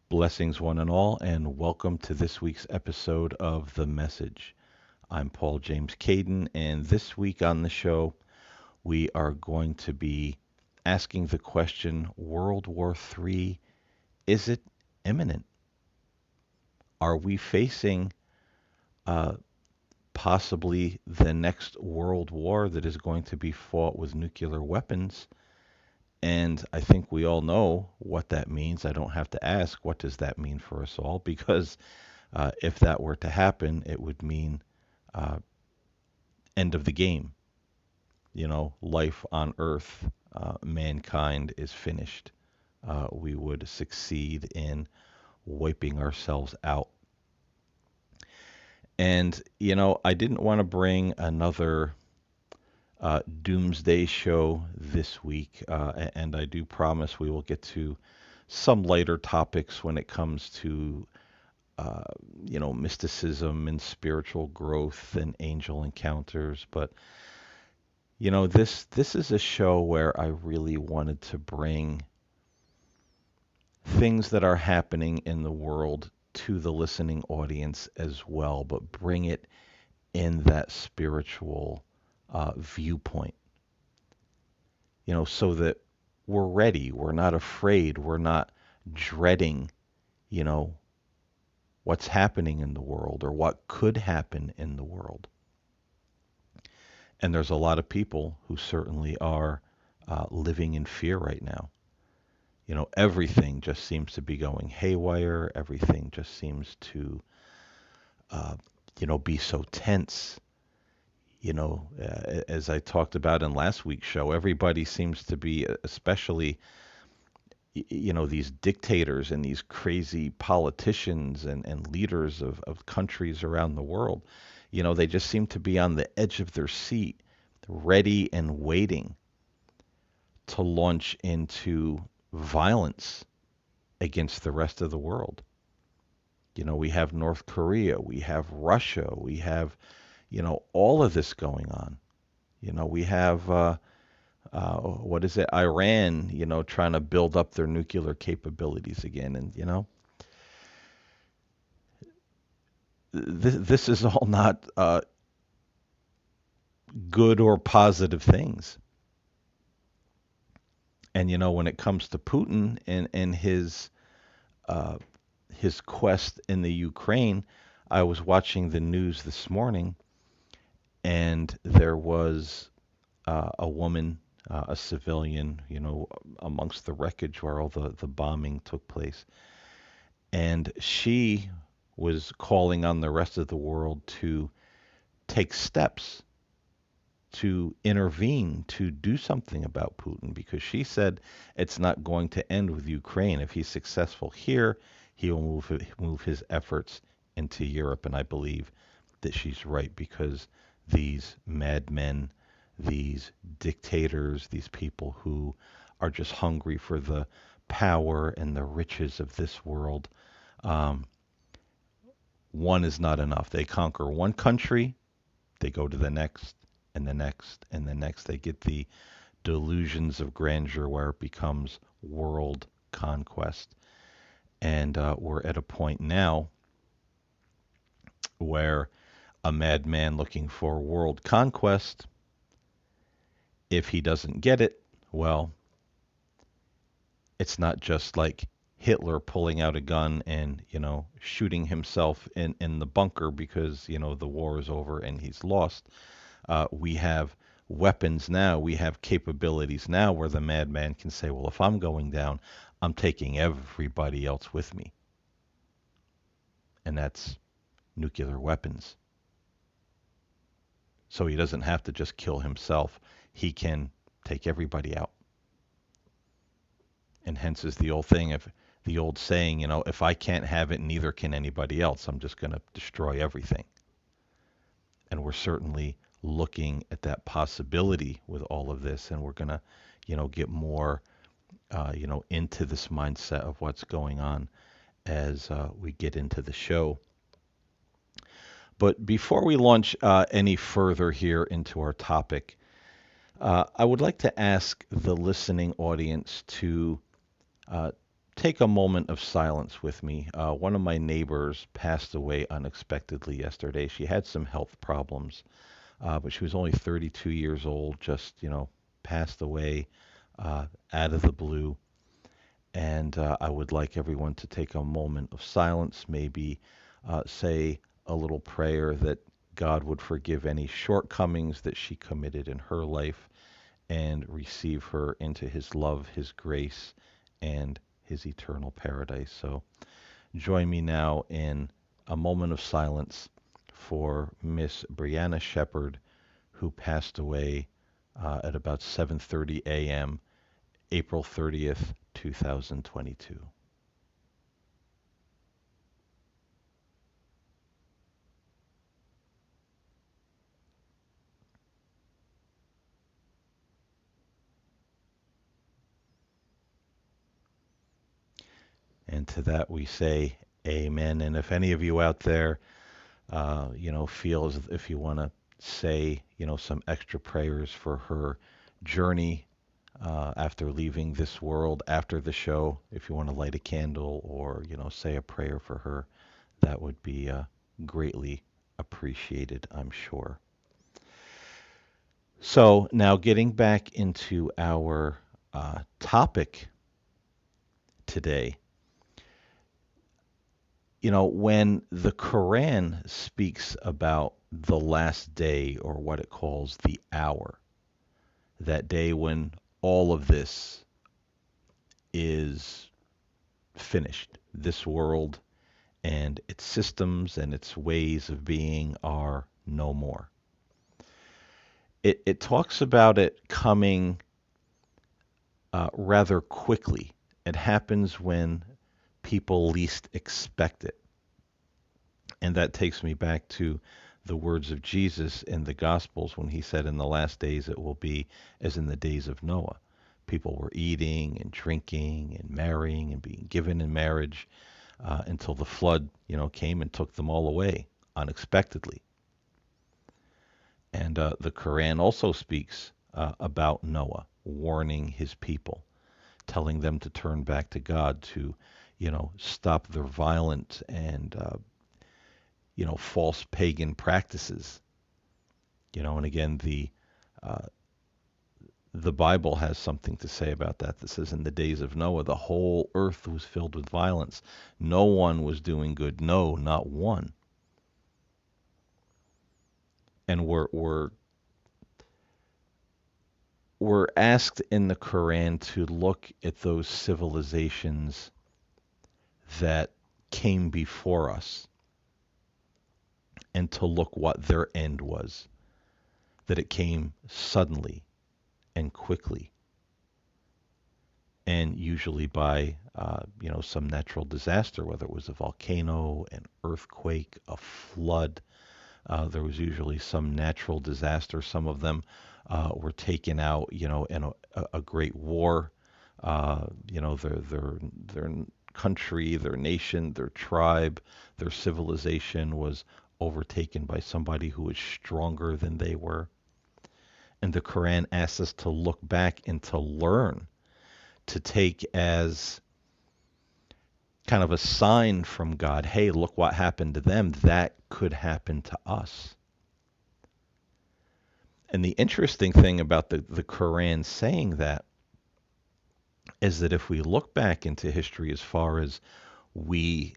Blessings, one and all, and welcome to this week's episode of The Message. I'm Paul James Caden, and this week on the show, we are going to be asking the question: World War III, is it imminent? Are we facing uh, possibly the next world war that is going to be fought with nuclear weapons? And I think we all know what that means. I don't have to ask, what does that mean for us all? Because if that were to happen, it would mean uh, end of the game. Life on Earth, mankind is finished. We would succeed in wiping ourselves out. And, I didn't want to bring another doomsday show this week, and I do promise we will get to some lighter topics when it comes to uh, mysticism and spiritual growth and angel encounters. But this is a show where I really wanted to bring things that are happening in the world to the listening audience as well, but bring it in that spiritual viewpoint. So that we're ready, we're not afraid, we're not dreading, you know, what's happening in the world or what could happen in the world. And there's a lot of people who certainly are living in fear right now. Everything just seems to be going haywire. Everything just seems to, uh, be so tense. As I talked about in last week's show, everybody seems to be, especially, these dictators and these crazy politicians and leaders of countries around the world. They just seem to be on the edge of their seat, ready and waiting to launch into violence against the rest of the world. We have North Korea, we have Russia, we have, all of this going on. We have, what is it, Iran, trying to build up their nuclear capabilities again. And, this is all not good or positive things. And, when it comes to Putin and uh, his quest in the Ukraine, I was watching the news this morning, and there was a woman, a civilian, amongst the wreckage where all the bombing took place. And she was calling on the rest of the world to take steps to intervene, to do something about Putin, because she said it's not going to end with Ukraine. If he's successful here, he will move his efforts into Europe. And I believe that she's right, because these madmen, these dictators, these people who are just hungry for the power and the riches of this world, um, one is not enough. They conquer one country, they go to the next and the next and the next. They get the delusions of grandeur where it becomes world conquest. And we're at a point now where a madman looking for world conquest, if he doesn't get it, well, it's not just like Hitler pulling out a gun and, shooting himself in the bunker because, the war is over and he's lost. We have weapons now, we have capabilities now where the madman can say, well, if I'm going down, I'm taking everybody else with me. And that's nuclear weapons. So he doesn't have to just kill himself, he can take everybody out. And hence is the old thing, if the old saying, if I can't have it, neither can anybody else. I'm just going to destroy everything. And we're certainly looking at that possibility with all of this, and we're going to, get more, into this mindset of what's going on as we get into the show. But before we launch any further here into our topic, I would like to ask the listening audience to take a moment of silence with me. One of my neighbors passed away unexpectedly yesterday. She had some health problems, but she was only 32 years old, just, passed away out of the blue. And I would like everyone to take a moment of silence, maybe say a little prayer that God would forgive any shortcomings that she committed in her life and receive her into his love, his grace, and his eternal paradise. So join me now in a moment of silence for Miss Brianna Shepherd, who passed away at about 7:30 a.m. April 30th, 2022. And to that we say amen. And if any of you out there, feel as if you want to say, some extra prayers for her journey after leaving this world after the show, if you want to light a candle or, say a prayer for her, that would be greatly appreciated, I'm sure. So now getting back into our topic today, when the Quran speaks about the last day or what it calls the hour, that day when all of this is finished, this world and its systems and its ways of being are no more. It talks about it coming rather quickly. It happens when people least expect it. And that takes me back to the words of Jesus in the Gospels when he said, in the last days it will be as in the days of Noah. People were eating and drinking and marrying and being given in marriage until the flood, came and took them all away unexpectedly. And the Quran also speaks about Noah, warning his people, telling them to turn back to God, to, stop their violent and false pagan practices. And again, the Bible has something to say about that. That says, in the days of Noah, the whole earth was filled with violence. No one was doing good. No, not one. And we're asked in the Quran to look at those civilizations that came before us and to look what their end was, that it came suddenly and quickly, and usually by some natural disaster, whether it was a volcano, an earthquake, a flood. There was usually some natural disaster. Some of them were taken out, in a great war. Their country, their nation, their tribe, their civilization was overtaken by somebody who was stronger than they were. And the Quran asks us to look back and to learn, to take as kind of a sign from God, hey, look what happened to them. That could happen to us. And the interesting thing about the Quran saying that is that if we look back into history as far as we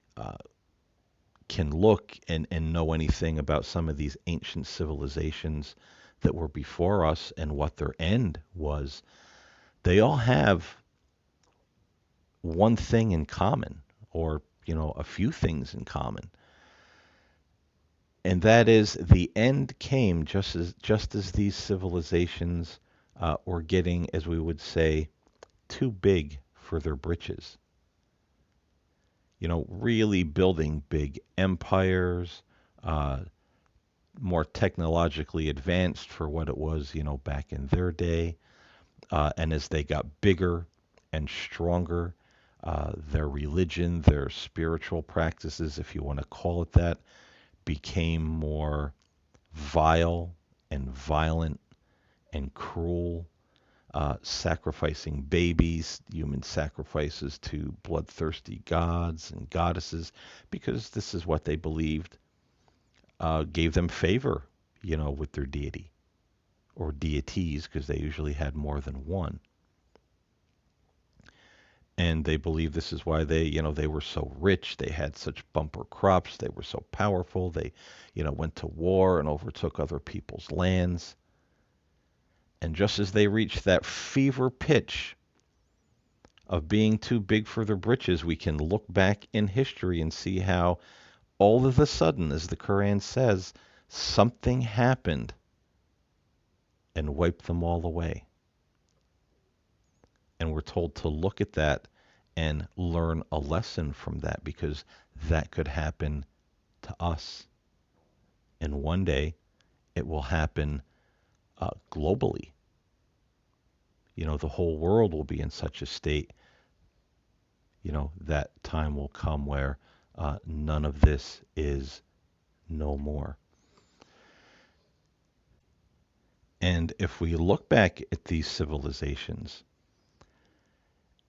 can look and know anything about some of these ancient civilizations that were before us and what their end was, they all have one thing in common, or a few things in common, and that is the end came just as these civilizations were getting, as we would say, too big for their britches. Really building big empires, more technologically advanced for what it was, back in their day. And as they got bigger and stronger, their religion, their spiritual practices, if you want to call it that, became more vile and violent and cruel. sacrificing babies, human sacrifices to bloodthirsty gods and goddesses, because this is what they believed gave them favor, with their deity or deities, because they usually had more than one. And they believed this is why they were so rich. They had such bumper crops. They were so powerful. They, went to war and overtook other people's lands. And just as they reached that fever pitch of being too big for their britches, we can look back in history and see how all of a sudden, as the Quran says, something happened and wiped them all away. And we're told to look at that and learn a lesson from that, because that could happen to us. And one day it will happen globally. The whole world will be in such a state, that time will come where none of this is no more. And if we look back at these civilizations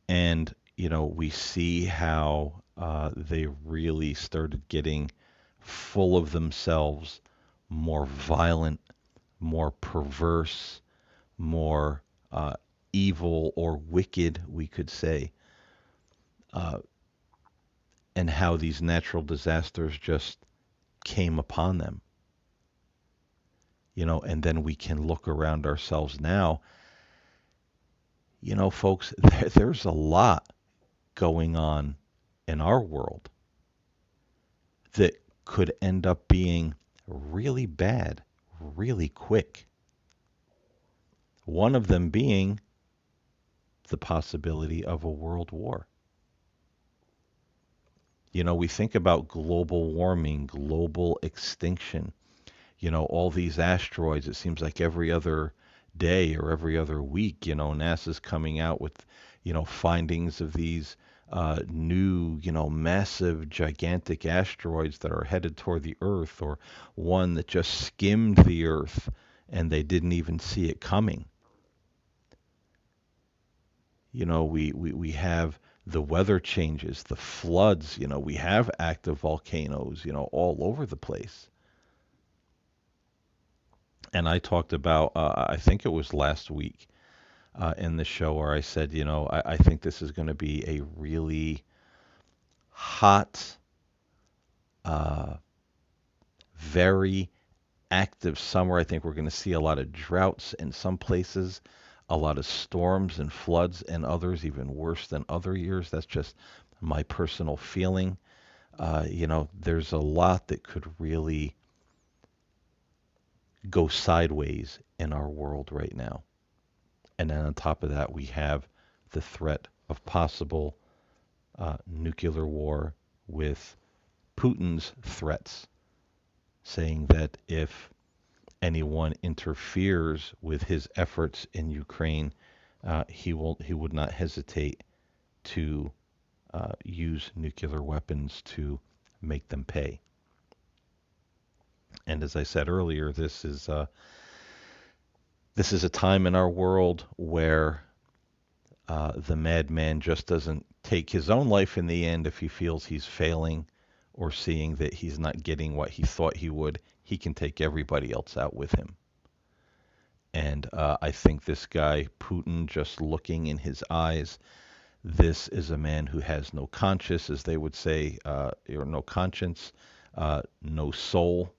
and, we see how they really started getting full of themselves, more violent, more perverse, more evil or wicked, we could say, and how these natural disasters just came upon them. And then we can look around ourselves now. Folks, there's a lot going on in our world that could end up being really bad, really quick. One of them being the possibility of a world war. We think about global warming, global extinction, all these asteroids. It seems like every other day or every other week, NASA's coming out with, findings of these new, massive, gigantic asteroids that are headed toward the Earth, or one that just skimmed the Earth and they didn't even see it coming. We have the weather changes, the floods, we have active volcanoes, all over the place. And I talked about, I think it was last week in the show, where I said, I think this is going to be a really hot, very active summer. I think we're going to see a lot of droughts in some places, a lot of storms and floods in others, even worse than other years. That's just my personal feeling. There's a lot that could really go sideways in our world right now. And then on top of that, we have the threat of possible nuclear war, with Putin's threats, saying that if anyone interferes with his efforts in Ukraine, he would not hesitate to use nuclear weapons to make them pay. And as I said earlier, this is a time in our world where the madman just doesn't take his own life in the end if he feels he's failing, or seeing that he's not getting what he thought he would. He can take everybody else out with him. And I think this guy, Putin, just looking in his eyes, this is a man who has no conscience, as they would say, or no conscience, no soul.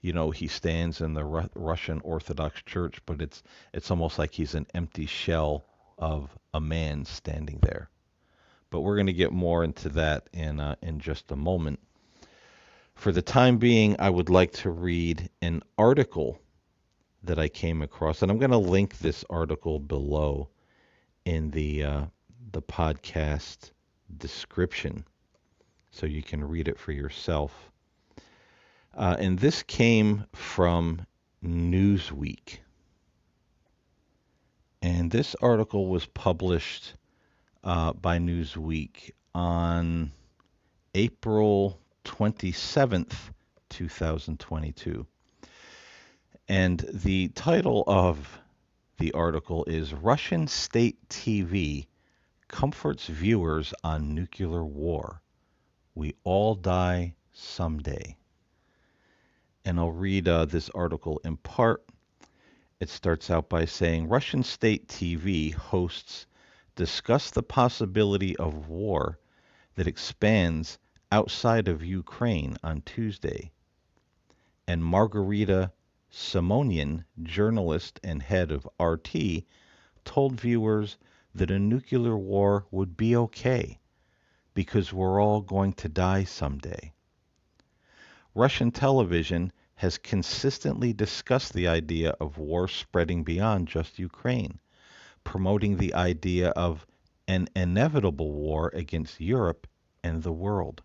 He stands in the Russian Orthodox Church, but it's almost like he's an empty shell of a man standing there. But we're going to get more into that in just a moment. For the time being, I would like to read an article that I came across, and I'm going to link this article below in the podcast description, so you can read it for yourself. And this came from Newsweek. And this article was published by Newsweek on April 27th, 2022. And the title of The article is Russian State TV Comforts Viewers on Nuclear War. We all die someday. And I'll read this article in part. It starts out by saying Russian State TV hosts discuss the possibility of war that expands outside of Ukraine on Tuesday. And Margarita Simonian, journalist and head of RT, told viewers that a nuclear war would be okay because we're all going to die someday. Russian television has consistently discussed the idea of war spreading beyond just Ukraine, promoting the idea of an inevitable war against Europe and the world.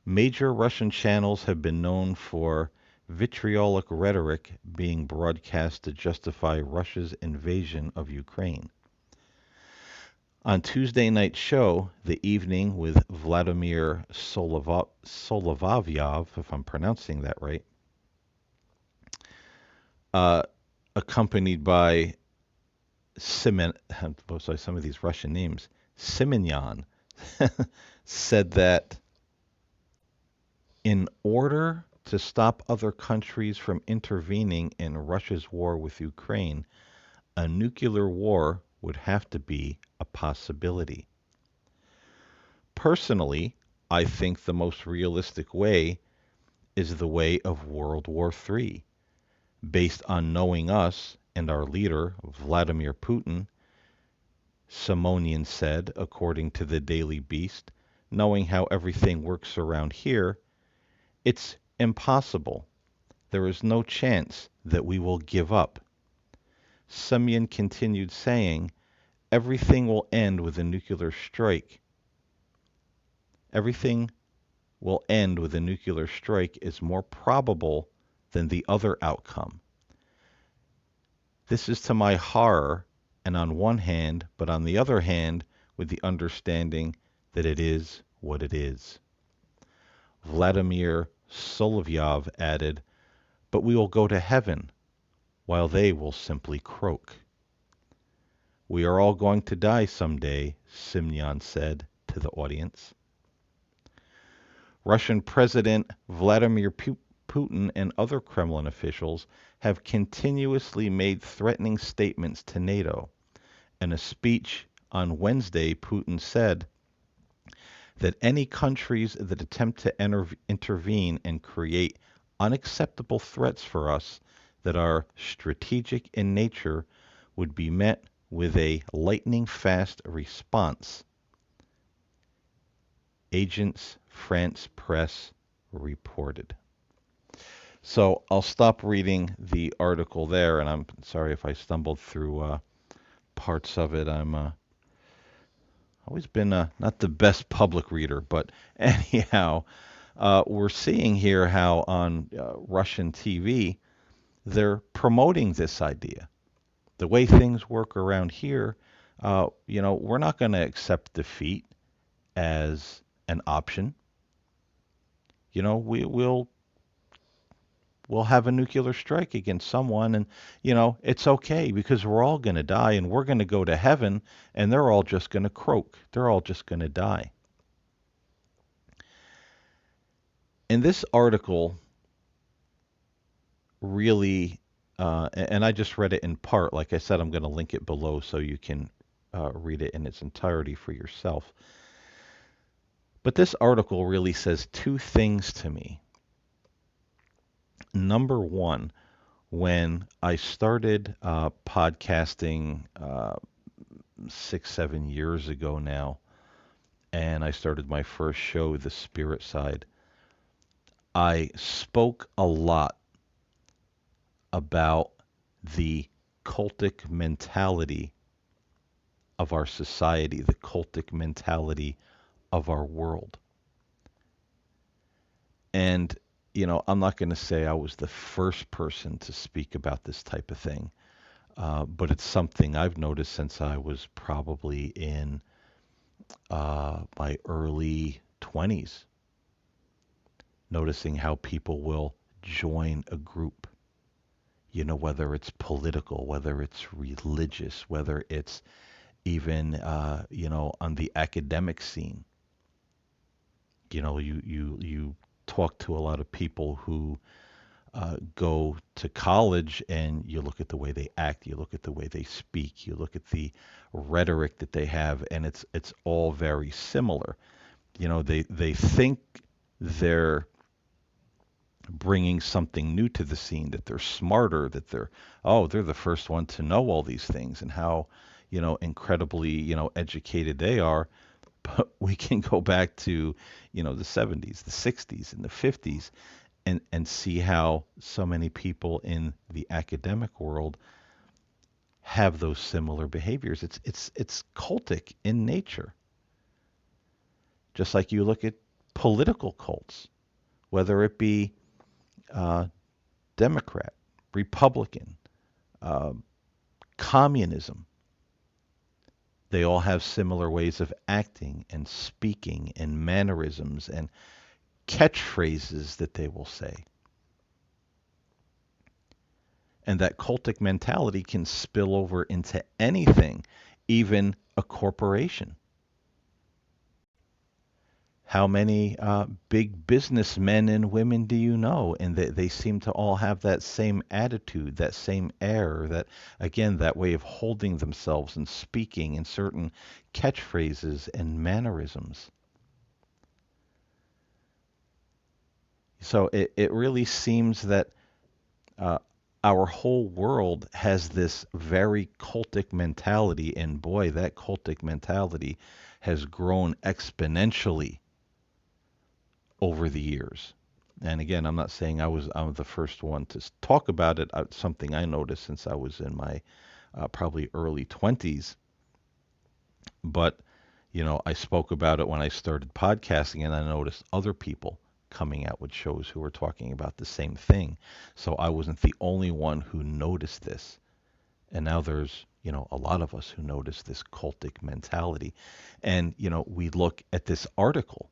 Major Russian channels have been known for vitriolic rhetoric being broadcast to justify Russia's invasion of Ukraine. On Tuesday night's show, The Evening with Vladimir Solovyov, if I'm pronouncing that right, accompanied by some of these Russian names, Simonyan, said that in order to stop other countries from intervening in Russia's war with Ukraine, a nuclear war would have to be a possibility. Personally, I think the most realistic way is the way of World War III, based on knowing us and our leader, Vladimir Putin, Simonian said, according to the Daily Beast, knowing how everything works around here, it's impossible. There is no chance that we will give up. Semyon continued saying, everything will end with a nuclear strike. Everything will end with a nuclear strike is more probable than the other outcome. This is to my horror, and on one hand, but on the other hand, with the understanding that it is what it is. Vladimir Solovyov added, but we will go to heaven, while they will simply croak. We are all going to die someday, Simon said to the audience. Russian President Vladimir Putin and other Kremlin officials have continuously made threatening statements to NATO. In a speech on Wednesday, Putin said that any countries that attempt to intervene and create unacceptable threats for us that are strategic in nature would be met with a lightning-fast response. Agence France Presse reported. So I'll stop reading the article there, and I'm sorry if I stumbled through parts of it. I'm always been not the best public reader, but anyhow, we're seeing here how on Russian TV they're promoting this idea. The way things work around here, we're not going to accept defeat as an option. We'll have a nuclear strike against someone, and it's okay because we're all going to die, and we're going to go to heaven, and they're all just going to croak. They're all just going to die. And this article really, and I just read it in part. Like I said, I'm going to link it below so you can read it in its entirety for yourself. But this article really says two things to me. Number one, when I started podcasting 6-7 years ago now, and I started my first show, The Spirit Side, I spoke a lot about the cultic mentality of our society, the cultic mentality of our world. And, I'm not going to say I was the first person to speak about this type of thing, but it's something I've noticed since I was probably in my early 20s, noticing how people will join a group. whether it's political, whether it's religious, whether it's even, on the academic scene. You talk to a lot of people who go to college, and you look at the way they act, you look at the way they speak, you look at the rhetoric that they have, and it's all very similar. They think they're bringing something new to the scene, that they're smarter, that they're the first one to know all these things, and how, incredibly, educated they are. But we can go back to, the 70s, the 60s, and the 50s, and see how so many people in the academic world have those similar behaviors. It's cultic in nature. Just like you look at political cults, whether it be uh, Democrat, Republican, uh, communism, they all have similar ways of acting and speaking and mannerisms and catchphrases that they will say. And that cultic mentality can spill over into anything, even a corporation. How many big businessmen and women do you know? And they seem to all have that same attitude, that same air, that, again, that way of holding themselves and speaking in certain catchphrases and mannerisms. So it really seems that uh, our whole world has this very cultic mentality, and boy, that cultic mentality has grown exponentially over the years. And again, I'm not saying I'm the first one to talk about it. It's something I noticed since I was in my probably early 20s. But I spoke about it when I started podcasting, and I noticed other people coming out with shows who were talking about the same thing. So I wasn't the only one who noticed this. And now there's, a lot of us who notice this cultic mentality. And, we look at this article,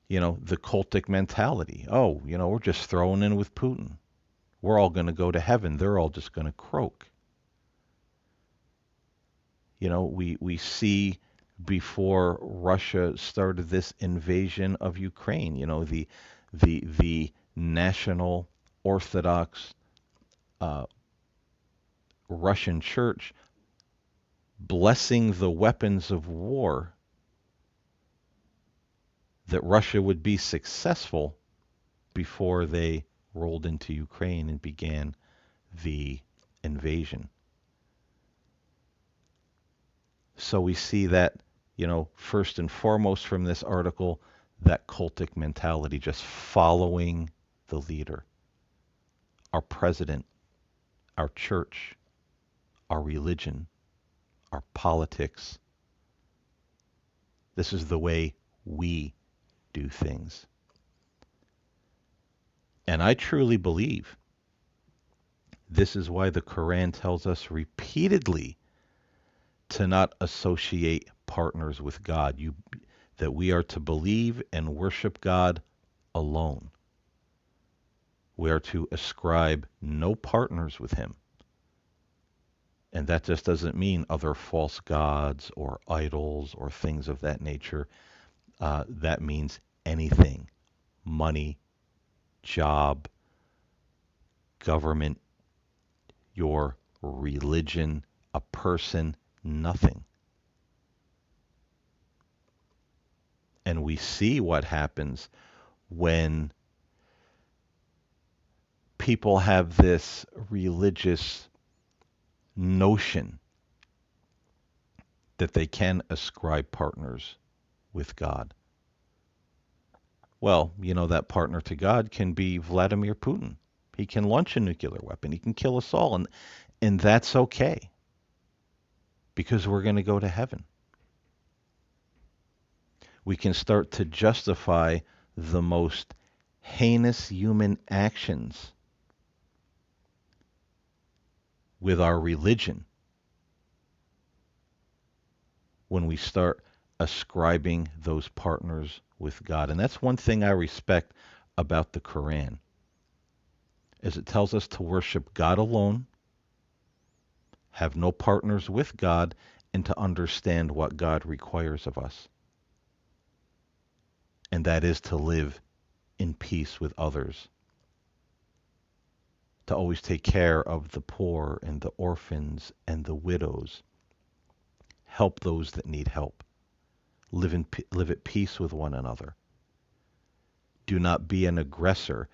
the cultic mentality. Oh, we're just throwing in with Putin. We're all going to go to heaven. They're all just going to croak. We see before Russia started this invasion of Ukraine, the national Orthodox uh, Russian church blessing the weapons of war, that Russia would be successful before they rolled into Ukraine and began the invasion. So we see that, first and foremost from this article, that cultic mentality, just following the leader, our president, our church, our religion, our politics. This is the way we do things. And I truly believe this is why the Quran tells us repeatedly to not associate partners with God. That we are to believe and worship God alone. We are to ascribe no partners with him. And that just doesn't mean other false gods or idols or things of that nature. That means anything: money, job, government, your religion, a person, nothing. And we see what happens when people have this religious notion that they can ascribe partners with God. Well, that partner to God can be Vladimir Putin. He can launch a nuclear weapon. He can kill us all. And that's okay, because we're going to go to heaven. We can start to justify the most heinous human actions with our religion when we start ascribing those partners with God. And that's one thing I respect about the Quran. is it tells us to worship God alone, have no partners with God, and to understand what God requires of us. And that is to live in peace with others, to always take care of the poor and the orphans and the widows, help those that need help, live at peace with one another. Do not be an aggressor,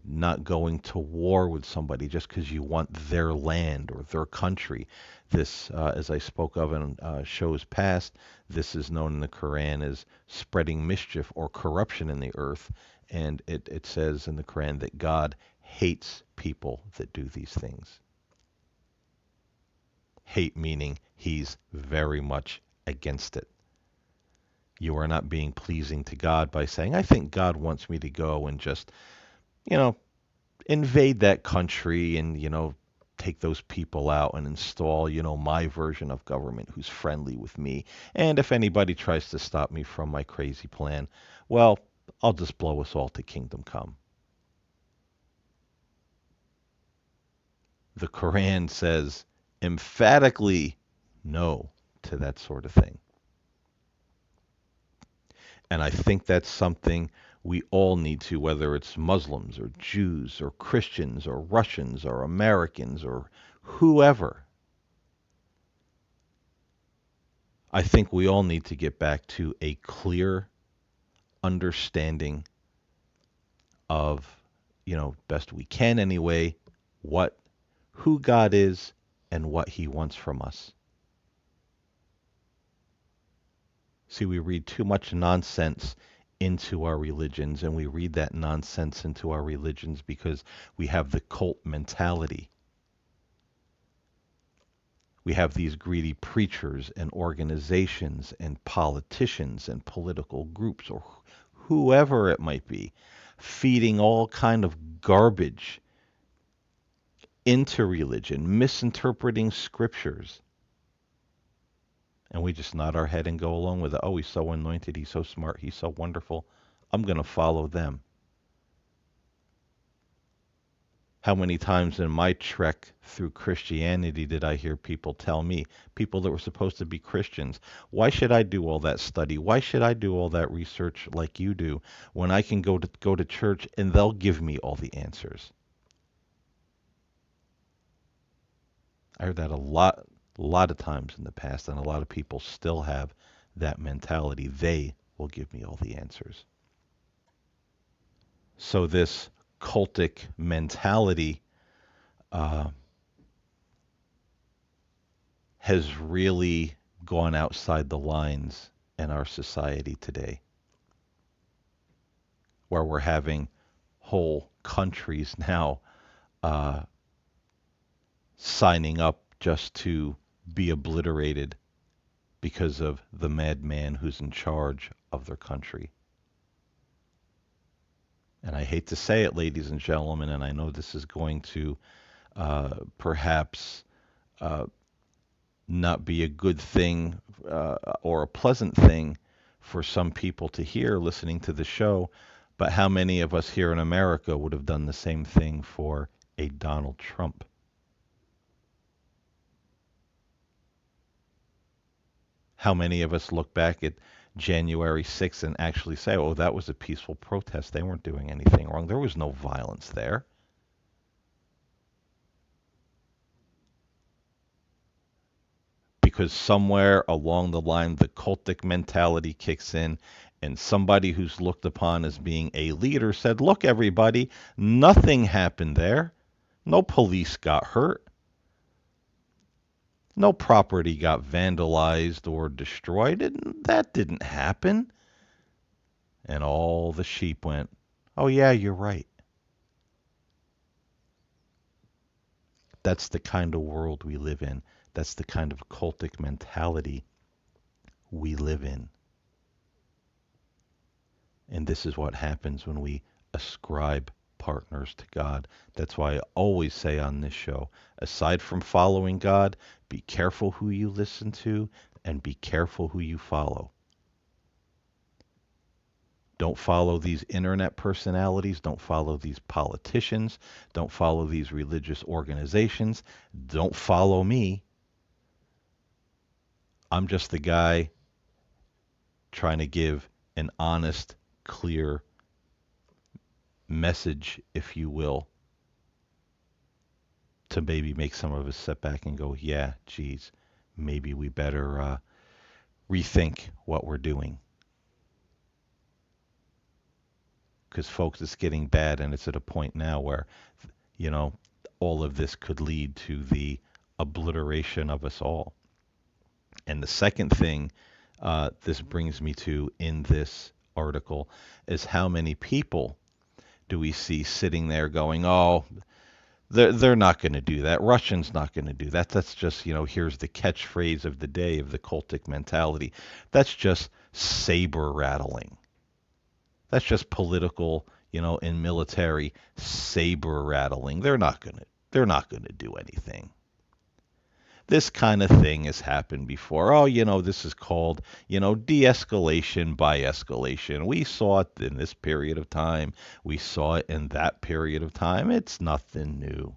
not going to war with somebody just because you want their land or their country. This, as I spoke of in shows past, this is known in the Quran as spreading mischief or corruption in the earth. And it says in the Quran that God hates people that do these things. Hate meaning he's very much against it. You are not being pleasing to God by saying, I think God wants me to go and just, invade that country and, take those people out and install, my version of government who's friendly with me. And if anybody tries to stop me from my crazy plan, well, I'll just blow us all to kingdom come. The Quran says emphatically no to that sort of thing. And I think that's something we all need to, whether it's Muslims or Jews or Christians or Russians or Americans or whoever. I think we all need to get back to a clear understanding of, best we can anyway, who God is and what he wants from us. See, we read too much nonsense into our religions, and we read that nonsense into our religions because we have the cult mentality. We have these greedy preachers and organizations and politicians and political groups or whoever it might be, feeding all kind of garbage into religion, misinterpreting scriptures. And we just nod our head and go along with it. Oh, he's so anointed, he's so smart, he's so wonderful. I'm going to follow them. How many times in my trek through Christianity did I hear people tell me, people that were supposed to be Christians, why should I do all that study? Why should I do all that research like you do when I can go to church and they'll give me all the answers? I heard that a lot of times in the past, and a lot of people still have that mentality. They will give me all the answers. So this cultic mentality has really gone outside the lines in our society today, where we're having whole countries now signing up just to be obliterated because of the madman who's in charge of their country. And I hate to say it, ladies and gentlemen, and I know this is going to perhaps not be a good thing or a pleasant thing for some people to hear listening to the show, but how many of us here in America would have done the same thing for a Donald Trump? How many of us look back at January 6th and actually say, oh, that was a peaceful protest. They weren't doing anything wrong. There was no violence there. Because somewhere along the line, the cultic mentality kicks in, and somebody who's looked upon as being a leader said, look, everybody, nothing happened there. No police got hurt. No property got vandalized or destroyed. That didn't happen. And all the sheep went, oh, yeah, you're right. That's the kind of world we live in. That's the kind of cultic mentality we live in. And this is what happens when we ascribe partners to God. That's why I always say on this show, aside from following God, be careful who you listen to and be careful who you follow. Don't follow these internet personalities. Don't follow these politicians. Don't follow these religious organizations. Don't follow me. I'm just the guy trying to give an honest, clear message, if you will, to maybe make some of us sit back and go, yeah, geez, maybe we better rethink what we're doing. Because, folks, it's getting bad, and it's at a point now where, you know, all of this could lead to the obliteration of us all. And the second thing this brings me to in this article is how many people do we see sitting there going, oh, they're not going to do that. Russians not going to do that. That's just, here's the catchphrase of the day of the cultic mentality. That's just saber rattling. That's just political, and military saber rattling. They're not going to do anything. This kind of thing has happened before. Oh, this is called, de-escalation by escalation. We saw it in this period of time. We saw it in that period of time. It's nothing new.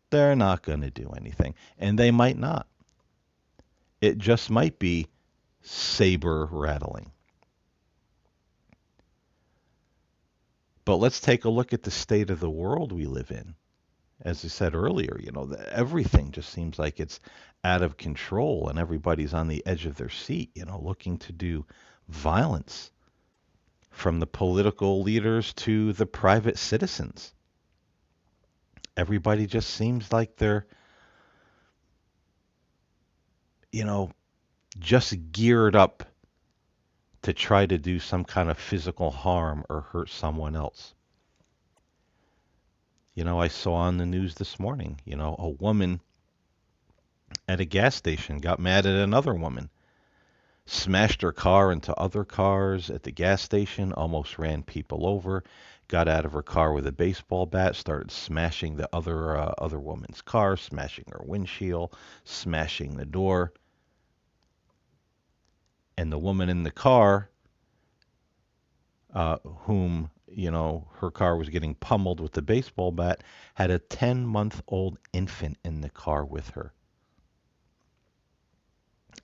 They're not going to do anything. And they might not. It just might be saber rattling. But let's take a look at the state of the world we live in. As I said earlier, everything just seems like it's out of control and everybody's on the edge of their seat, looking to do violence from the political leaders to the private citizens. Everybody just seems like they're, just geared up to try to do some kind of physical harm or hurt someone else. I saw on the news this morning, a woman at a gas station got mad at another woman, smashed her car into other cars at the gas station, almost ran people over, got out of her car with a baseball bat, started smashing the other woman's car, smashing her windshield, smashing the door. And the woman in the car, whom her car was getting pummeled with the baseball bat, had a 10-month-old infant in the car with her.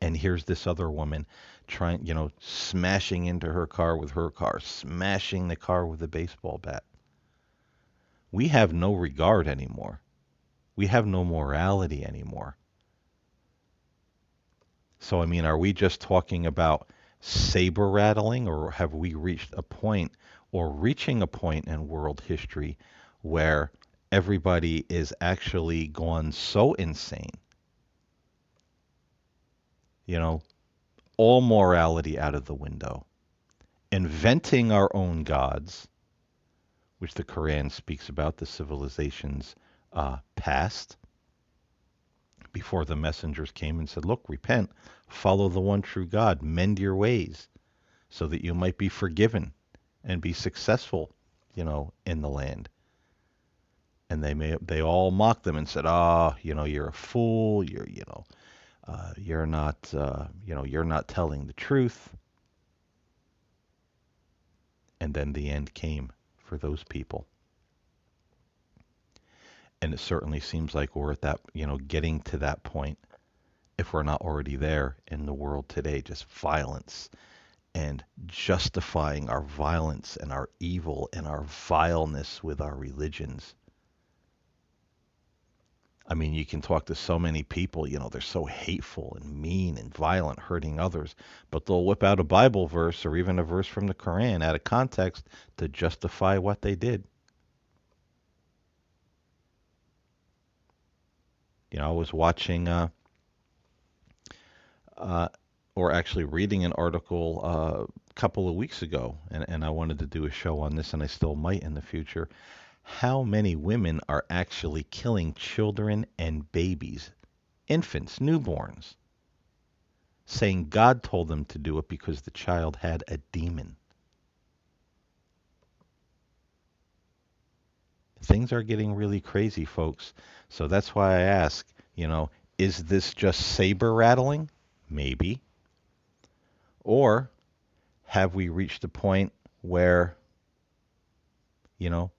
And here's this other woman trying, smashing into her car with her car, smashing the car with a baseball bat. We have no regard anymore. We have no morality anymore. So, are we just talking about saber rattling, or have we reached a point or reaching a point in world history where everybody is actually gone so insane? All morality out of the window, inventing our own gods, which the Quran speaks about, the civilizations past, before the messengers came and said, look, repent, follow the one true God, mend your ways so that you might be forgiven and be successful, in the land. And they all mocked them and said, you're a fool, you're not telling the truth. And then the end came for those people. And it certainly seems like we're at that, getting to that point, if we're not already there in the world today, just violence and justifying our violence and our evil and our vileness with our religions. You can talk to so many people, they're so hateful and mean and violent, hurting others, but they'll whip out a Bible verse or even a verse from the Quran out of context to justify what they did. I was watching, or actually reading an article a couple of weeks ago, and I wanted to do a show on this, and I still might in the future. How many women are actually killing children and babies, infants, newborns, saying God told them to do it because the child had a demon? Things are getting really crazy, folks. So that's why I ask, is this just saber rattling? Maybe. Or have we reached a point where,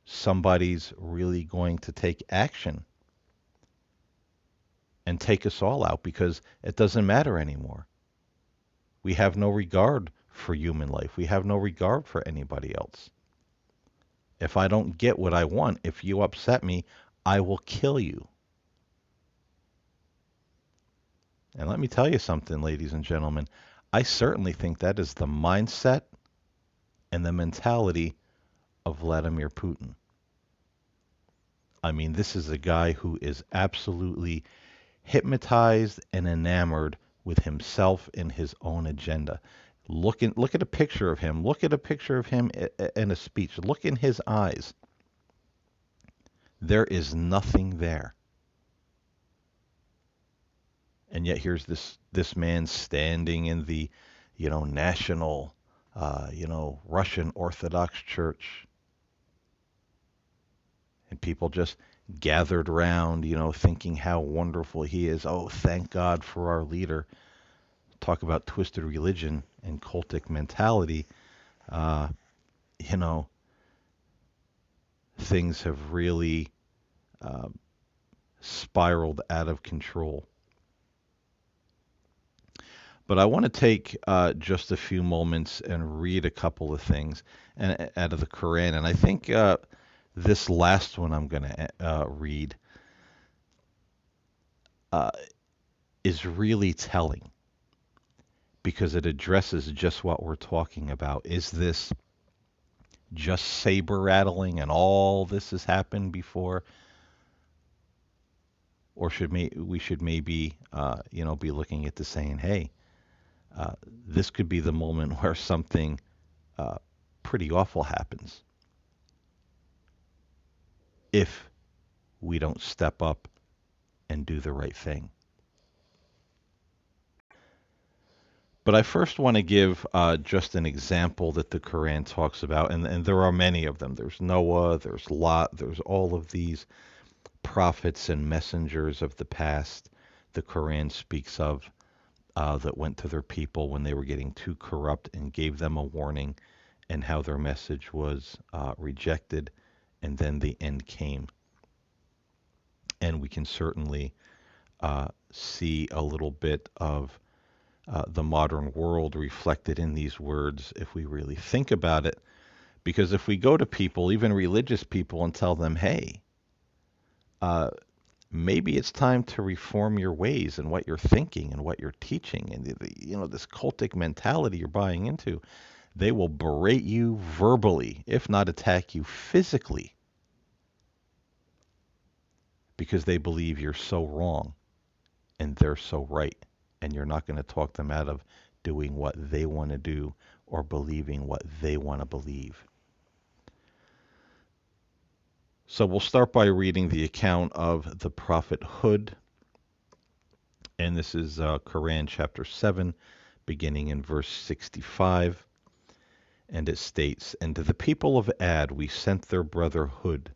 somebody's really going to take action and take us all out because it doesn't matter anymore. We have no regard for human life. We have no regard for anybody else. If I don't get what I want, if you upset me, I will kill you. And let me tell you something, ladies and gentlemen. I certainly think that is the mindset and the mentality of Vladimir Putin. I mean, this is a guy who is absolutely hypnotized and enamored with himself and his own agenda. Look at a picture of him. Look at a picture of him in a speech. Look in his eyes. There is nothing there. And yet here's this man standing in the, national, Russian Orthodox Church, and people just gathered around, thinking how wonderful he is. Oh, thank God for our leader. Talk about twisted religion and cultic mentality. Uh, you know, things have really spiraled out of control. But I want to take just a few moments and read a couple of things out of the Quran. And I think this last one I'm going to read uh, is really telling because it addresses just what we're talking about. Is this just saber-rattling and all this has happened before? Or we should maybe, be looking at this saying, hey, this could be the moment where something pretty awful happens if we don't step up and do the right thing. But I first want to give just an example that the Quran talks about, and there are many of them. There's Noah, there's Lot, there's all of these prophets and messengers of the past the Quran speaks of that went to their people when they were getting too corrupt and gave them a warning and how their message was rejected, and then the end came. And we can certainly see a little bit of the modern world reflected in these words if we really think about it. Because if we go to people, even religious people, and tell them, hey, maybe it's time to reform your ways and what you're thinking and what you're teaching and this cultic mentality you're buying into, they will berate you verbally, if not attack you physically, because they believe you're so wrong and they're so right, and you're not going to talk them out of doing what they want to do or believing what they want to believe. So we'll start by reading the account of the prophet Hud, and this is Quran chapter 7, beginning in verse 65, and it states, "And to the people of Ad we sent their brother Hud.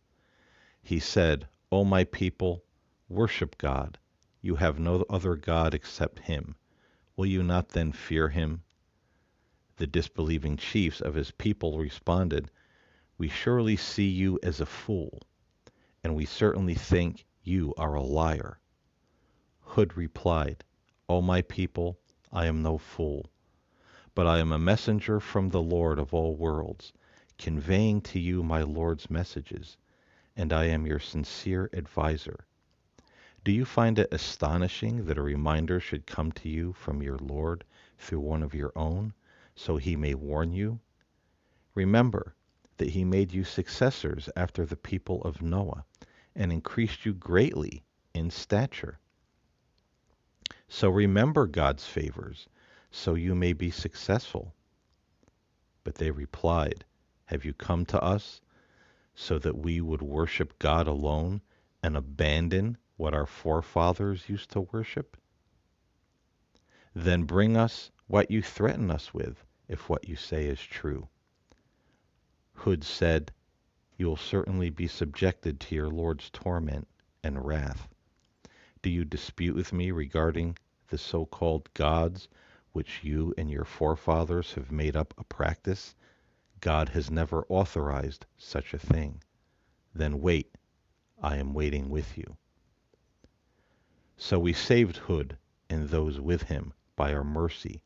He said, O my people, worship God. You have no other God except him. Will you not then fear him?" The disbelieving chiefs of his people responded, "We surely see you as a fool, and we certainly think you are a liar." Hud replied, O my people, I am no fool, but I am a messenger from the Lord of all worlds, conveying to you my Lord's messages, and I am your sincere adviser. Do you find it astonishing that a reminder should come to you from your Lord through one of your own, so he may warn you? Remember that he made you successors after the people of Noah, and increased you greatly in stature. So remember God's favors, so you may be successful. But they replied, Have you come to us so that we would worship God alone and abandon what our forefathers used to worship? Then bring us what you threaten us with, if what you say is true. Hud said, You will certainly be subjected to your Lord's torment and wrath. Do you dispute with me regarding the so-called gods which you and your forefathers have made up a practice, God has never authorized such a thing. Then wait, I am waiting with you. So we saved Hood and those with him by our mercy,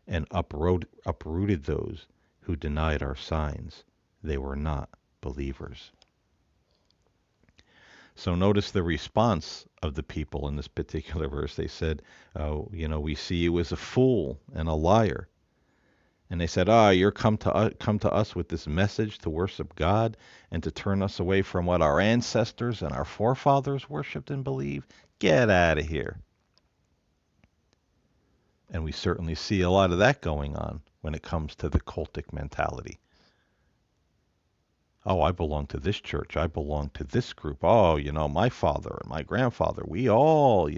and uprooted those who denied our signs. They were not believers. So notice the response of the people in this particular verse. They said, we see you as a fool and a liar. And they said, you're come to us with this message to worship God and to turn us away from what our ancestors and our forefathers worshipped and believed. Get out of here. And we certainly see a lot of that going on when it comes to the cultic mentality. Oh, I belong to this church. I belong to this group. Oh, my father and my grandfather, we all,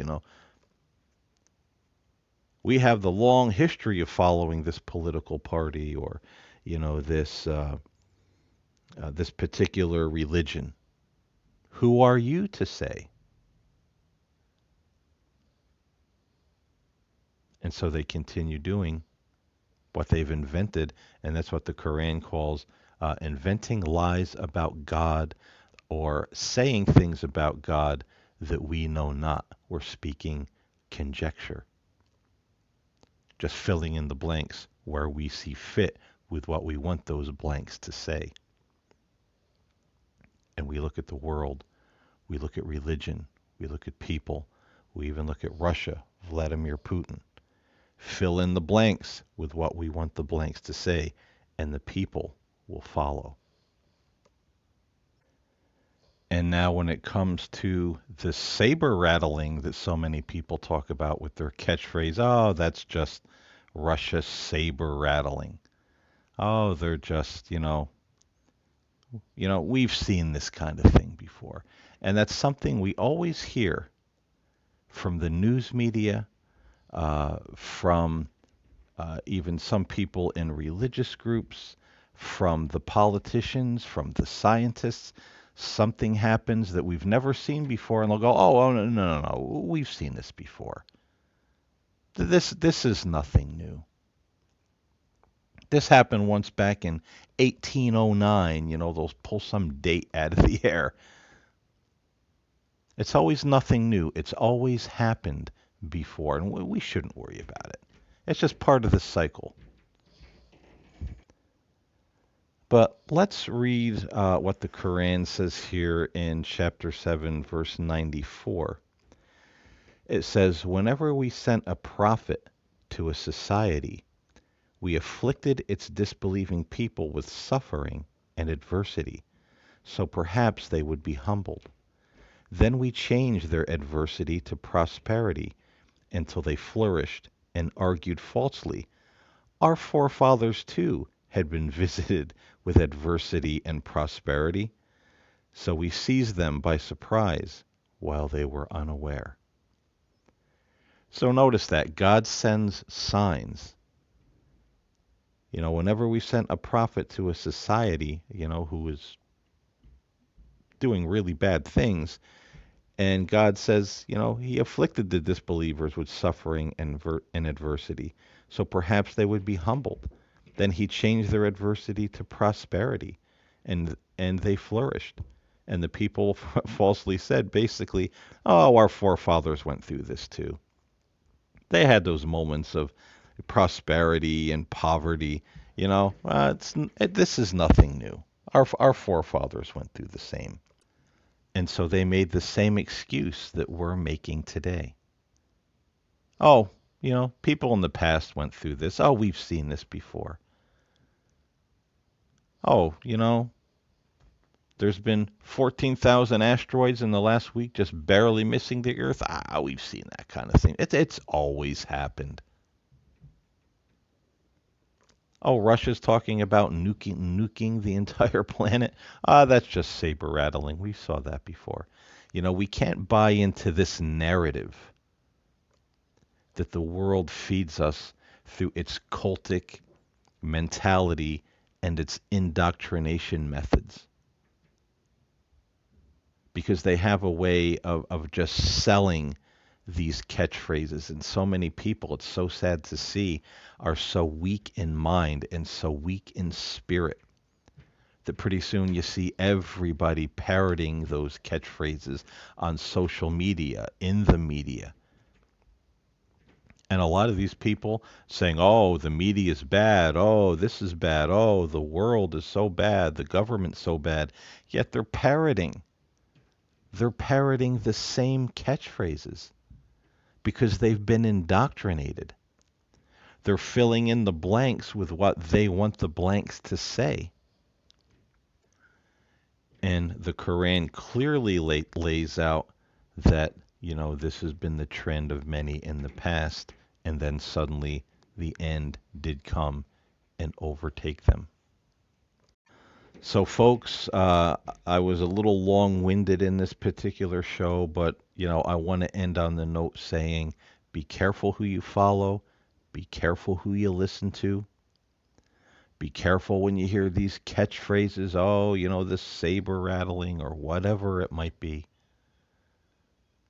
we have the long history of following this political party or, this particular religion. Who are you to say? And so they continue doing what they've invented, and that's what the Quran calls inventing lies about God or saying things about God that we know not. We're speaking conjecture, just filling in the blanks where we see fit with what we want those blanks to say. And we look at the world, we look at religion, we look at people, we even look at Russia, Vladimir Putin. Fill in the blanks with what we want the blanks to say, and the people will follow. And now when it comes to the saber-rattling that so many people talk about with their catchphrase, oh, that's just Russia saber-rattling. Oh, they're just, we've seen this kind of thing before. And that's something we always hear from the news media, from even some people in religious groups, from the politicians, from the scientists. Something happens that we've never seen before, and they'll go, "Oh, no, we've seen this before. This is nothing new. This happened once back in 1809." They'll pull some date out of the air. It's always nothing new. It's always happened before, and we shouldn't worry about it. It's just part of the cycle. But let's read what the Quran says here in chapter 7, verse 94. It says, "Whenever we sent a prophet to a society, we afflicted its disbelieving people with suffering and adversity, so perhaps they would be humbled. Then we changed their adversity to prosperity until they flourished and argued falsely. Our forefathers, too, had been visited with adversity and prosperity, so we seized them by surprise while they were unaware." So notice that God sends signs. Whenever we sent a prophet to a society, who was doing really bad things, and God says, he afflicted the disbelievers with suffering and adversity, so perhaps they would be humbled. Then he changed their adversity to prosperity, and they flourished. And the people falsely said, basically, "Oh, our forefathers went through this too. They had those moments of prosperity and poverty. This is nothing new. Our forefathers went through the same." And so they made the same excuse that we're making today. Oh, people in the past went through this. Oh, we've seen this before. Oh, there's been 14,000 asteroids in the last week just barely missing the Earth. We've seen that kind of thing. It's always happened. Oh, Russia's talking about nuking the entire planet. That's just saber-rattling. We saw that before. We can't buy into this narrative that the world feeds us through its cultic mentality and its indoctrination methods. Because they have a way of just selling these catchphrases. And so many people, it's so sad to see, are so weak in mind and so weak in spirit that pretty soon you see everybody parroting those catchphrases on social media, in the media. And a lot of these people saying, oh, the media is bad. Oh, this is bad. Oh, the world is so bad. The government's so bad. Yet they're parroting. They're parroting the same catchphrases because they've been indoctrinated. They're filling in the blanks with what they want the blanks to say. And the Quran clearly lays out that, this has been the trend of many in the past, and then suddenly the end did come and overtake them. So, folks, I was a little long winded in this particular show, but, I want to end on the note saying be careful who you follow, be careful who you listen to. Be careful when you hear these catchphrases, oh, this saber rattling or whatever it might be.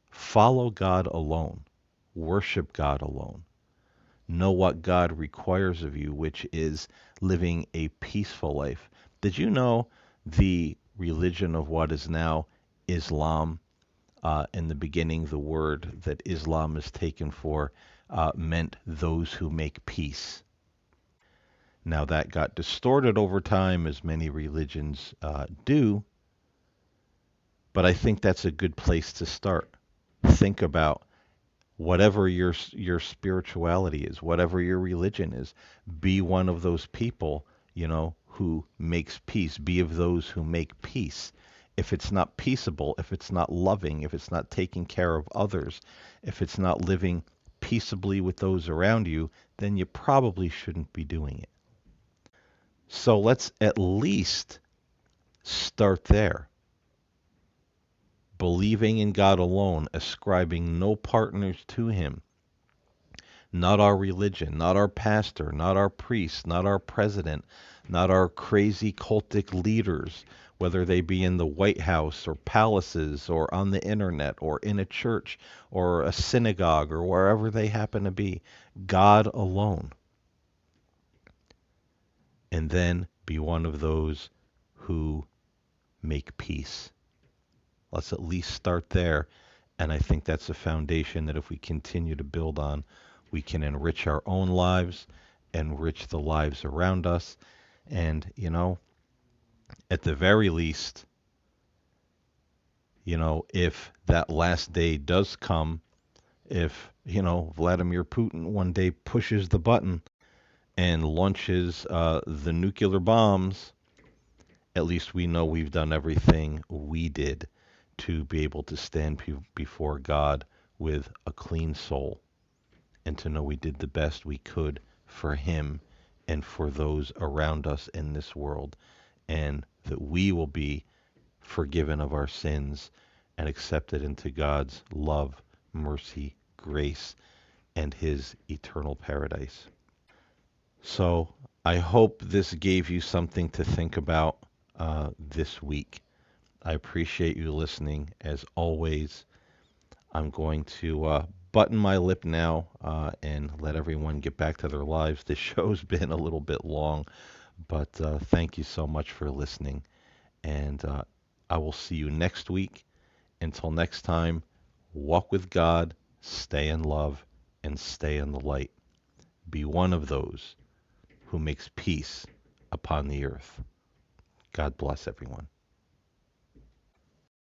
Follow God alone. Worship God alone. Know what God requires of you, which is living a peaceful life. Did you know the religion of what is now Islam? In the beginning, the word that Islam is taken for meant those who make peace. Now, that got distorted over time, as many religions do, but I think that's a good place to start. Think about whatever your spirituality is, whatever your religion is. Be one of those people, who makes peace. Be of those who make peace. If it's not peaceable, if it's not loving, if it's not taking care of others, if it's not living peaceably with those around you, then you probably shouldn't be doing it. So let's at least start there. Believing in God alone, ascribing no partners to Him, not our religion, not our pastor, not our priest, not our president, not our crazy cultic leaders, whether they be in the White House or palaces or on the internet or in a church or a synagogue or wherever they happen to be. God alone. And then be one of those who make peace. Let's at least start there. And I think that's a foundation that if we continue to build on, we can enrich our own lives, enrich the lives around us. And, at the very least, if that last day does come, if, Vladimir Putin one day pushes the button and launches the nuclear bombs, at least we know we've done everything we did to be able to stand before God with a clean soul and to know we did the best we could for Him and for those around us in this world, and that we will be forgiven of our sins and accepted into God's love, mercy, grace, and His eternal paradise. So I hope this gave you something to think about this week. I appreciate you listening. As always, I'm going to button my lip now and let everyone get back to their lives. This show's been a little bit long, but thank you so much for listening. And I will see you next week. Until next time, walk with God, stay in love, and stay in the light. Be one of those who makes peace upon the earth. God bless everyone.